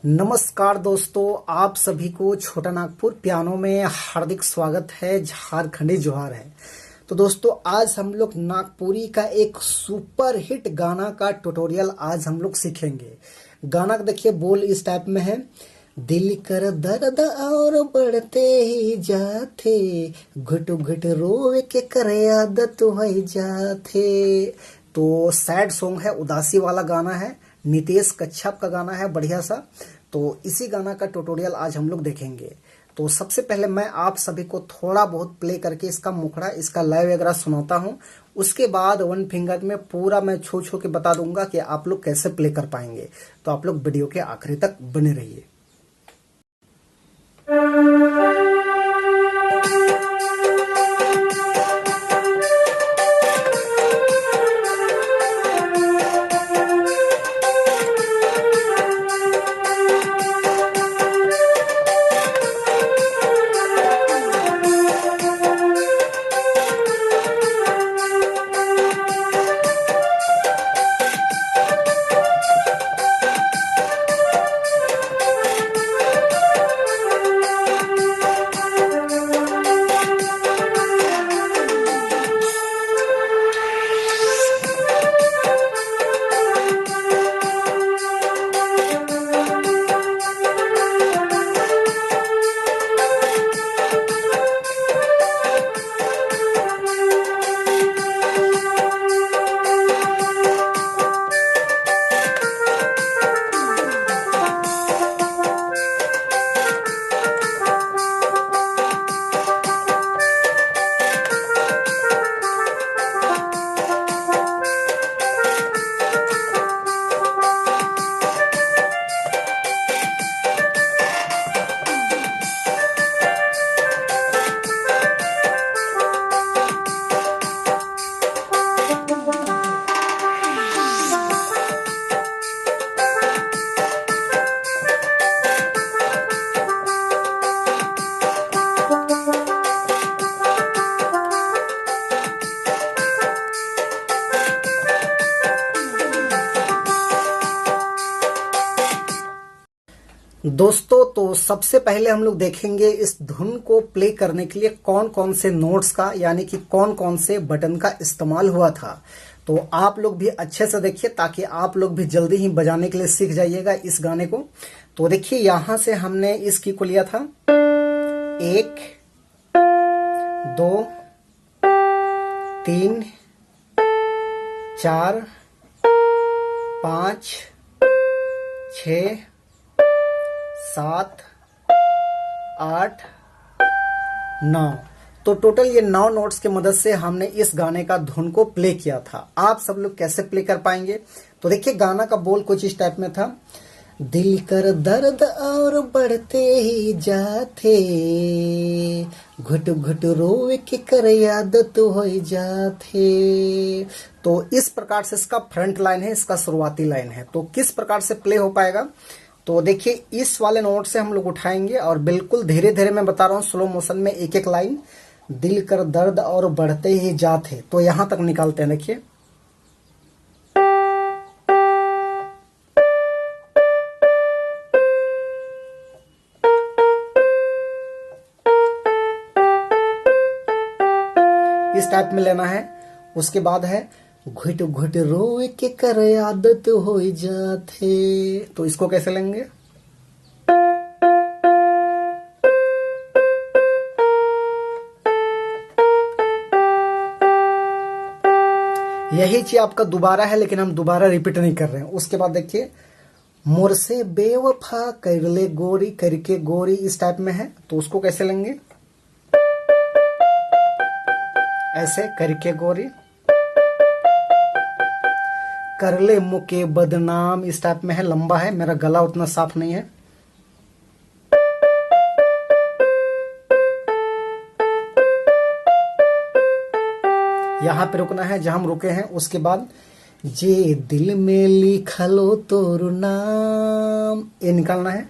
नमस्कार दोस्तों, आप सभी को छोटा नागपुर पियानो में हार्दिक स्वागत है। झारखंडी जोहार है। तो दोस्तों, आज हम लोग नागपुरी का एक सुपर हिट गाना का ट्यूटोरियल आज हम लोग सीखेंगे। गाना देखिए, बोल इस टाइप में है। दिल कर दर्द और बढ़ते ही जाते, घुट घुट रोवे के कर आदत हो जाते। तो सैड सॉन्ग है, उदासी वाला गाना है, नितेश कच्छप का गाना है बढ़िया सा। तो इसी गाना का ट्यूटोरियल आज हम लोग देखेंगे। तो सबसे पहले मैं आप सभी को थोड़ा बहुत प्ले करके इसका मुखड़ा, इसका लय वगैरह सुनाता हूँ। उसके बाद वन फिंगर में पूरा मैं छू छू के बता दूंगा कि आप लोग कैसे प्ले कर पाएंगे। तो आप लोग वीडियो के आखिरी तक बने रहिए। दोस्तों, तो सबसे पहले हम लोग देखेंगे इस धुन को प्ले करने के लिए कौन कौन से नोट्स का, यानी कि कौन कौन से बटन का इस्तेमाल हुआ था। तो आप लोग भी अच्छे से देखिए ताकि आप लोग भी जल्दी ही बजाने के लिए सीख जाइएगा इस गाने को। तो देखिए, यहां से हमने इस की को लिया था 1 2 3 4 5 6 7 8 9। तो टोटल ये 9 नोट्स के मदद से हमने इस गाने का धुन को प्ले किया था। आप सब लोग कैसे प्ले कर पाएंगे? तो देखिए, गाना का बोल कुछ इस टाइप में था। दिल कर दर्द और बढ़ते ही जाते, घुट घुट रोवे के कर आदत हो जाते। तो इस प्रकार से इसका फ्रंट लाइन है, इसका शुरुआती लाइन है। तो किस प्रकार से प्ले हो पाएगा? तो देखिए, इस वाले नोट से हम लोग उठाएंगे और बिल्कुल धीरे धीरे, मैं बता रहा हूँ स्लो मोशन में, एक एक लाइन। दिल कर दर्द और बढ़ते ही जाते, तो यहां तक निकालते हैं। देखिए, इस टाइप में लेना है। उसके बाद है घुट घुट रोए के कर आदत हो जाते। तो इसको कैसे लेंगे? यही चीज आपका दोबारा है, लेकिन हम दोबारा रिपीट नहीं कर रहे हैं। उसके बाद देखिए, मोर से बेवफा कर ले गोरी करके गोरी, इस टाइप में है। तो उसको कैसे लेंगे? ऐसे करके गोरी, कर ले मुके बदनाम, इस टाइप में है। लंबा है, मेरा गला उतना साफ नहीं है। यहां पे रुकना है जहां हम रुके हैं। उसके बाद जे दिल में लिखलो तोर नाम, ये निकालना है।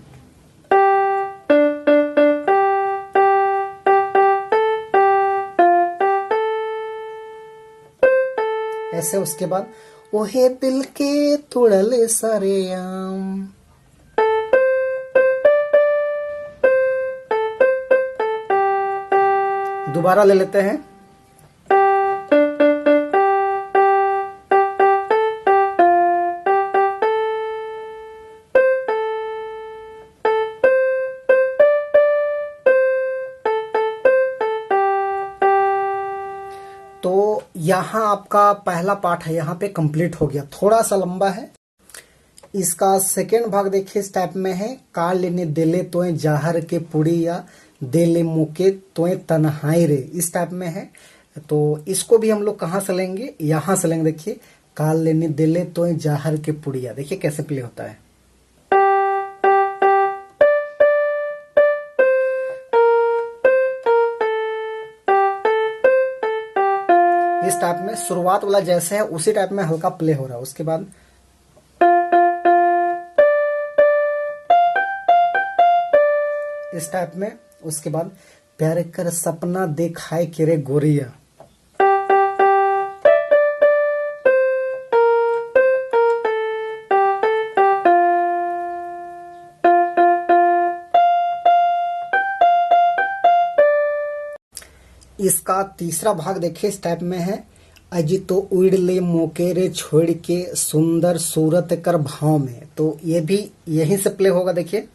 ऐसे। उसके बाद ओहे दिल के तोड़ले सारे आम, दोबारा ले लेते हैं। तो यहाँ आपका पहला पार्ट है, यहाँ पे कंप्लीट हो गया, थोड़ा सा लंबा है। इसका सेकेंड भाग देखिए इस टाइप में है, काल लेने देले तोए जाहर के पुड़ी या देले मुके तोए तन्हाई रे, इस टाइप में है। तो इसको भी हम लोग कहाँ से लेंगे, यहाँ से लेंगे। देखिए काल लेने देले तोए जाहर के पुड़िया, देखिए कैसे प्ले होता है। इस टाइप में शुरुआत वाला जैसे है उसी टाइप में हल्का प्ले हो रहा है। उसके बाद इस टाइप में, उसके बाद प्यारे कर सपना देखाए के रे गोरिया, इसका तीसरा भाग देखिए इस टाइप में है, अजी तो उड़ ले मोकेरे छोड़ के सुंदर सूरत कर भाव में। तो ये भी यहीं से प्ले होगा। देखिए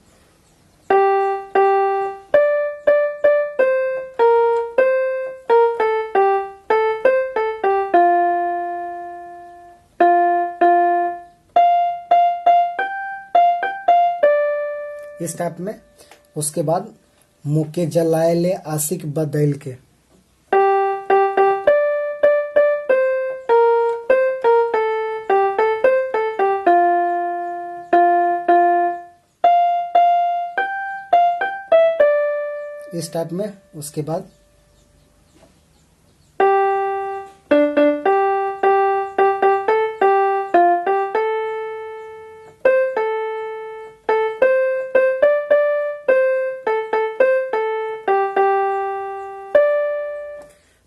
इस टाइप में। उसके बाद मुके जलाए ले आशिक बदल के, इस टाइप में। उसके बाद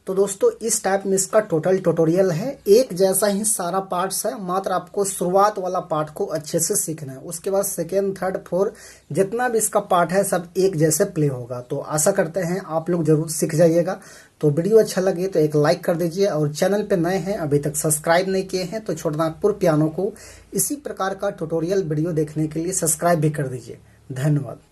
तो दोस्तों इस टाइप में इसका टोटल ट्यूटोरियल है, एक जैसा ही सारा पार्ट्स है, मात्र आपको शुरुआत वाला पार्ट को अच्छे से सीखना है। उसके बाद सेकेंड, थर्ड, फोर्थ जितना भी इसका पार्ट है सब एक जैसे प्ले होगा। तो आशा करते हैं आप लोग जरूर सीख जाइएगा। तो वीडियो अच्छा लगे तो एक लाइक कर दीजिए, और चैनल पे नए हैं अभी तक सब्सक्राइब नहीं किए हैं तो छोटानागपुर पियानो को इसी प्रकार का ट्यूटोरियल वीडियो देखने के लिए सब्सक्राइब भी कर दीजिए। धन्यवाद।